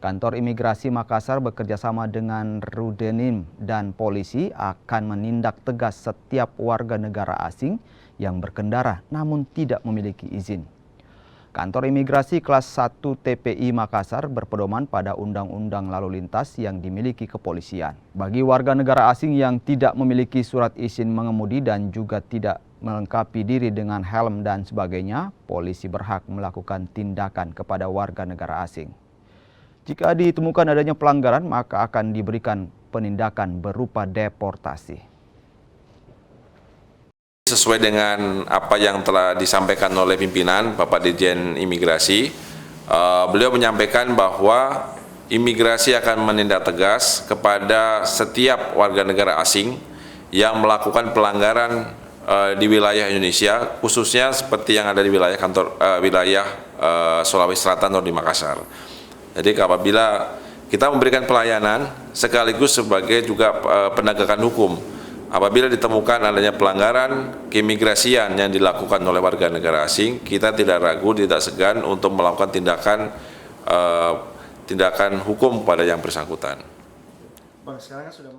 Kantor Imigrasi Makassar bekerjasama dengan Rudenim dan polisi akan menindak tegas setiap warga negara asing yang berkendara namun tidak memiliki izin. Kantor Imigrasi kelas 1 TPI Makassar berpedoman pada Undang-Undang Lalu Lintas yang dimiliki kepolisian. Bagi warga negara asing yang tidak memiliki surat izin mengemudi dan juga tidak melengkapi diri dengan helm dan sebagainya, polisi berhak melakukan tindakan kepada warga negara asing. Jika ditemukan adanya pelanggaran, maka akan diberikan penindakan berupa deportasi. Sesuai dengan apa yang telah disampaikan oleh pimpinan Bapak Dirjen Imigrasi, beliau menyampaikan bahwa imigrasi akan menindak tegas kepada setiap warga negara asing yang melakukan pelanggaran di wilayah Indonesia, khususnya seperti yang ada di wilayah Sulawesi Selatan atau di Makassar. Jadi apabila kita memberikan pelayanan sekaligus sebagai juga penegakan hukum, apabila ditemukan adanya pelanggaran keimigrasian yang dilakukan oleh warga negara asing, kita tidak ragu, tidak segan untuk melakukan tindakan hukum pada yang bersangkutan. Bang, sekarang kan sudah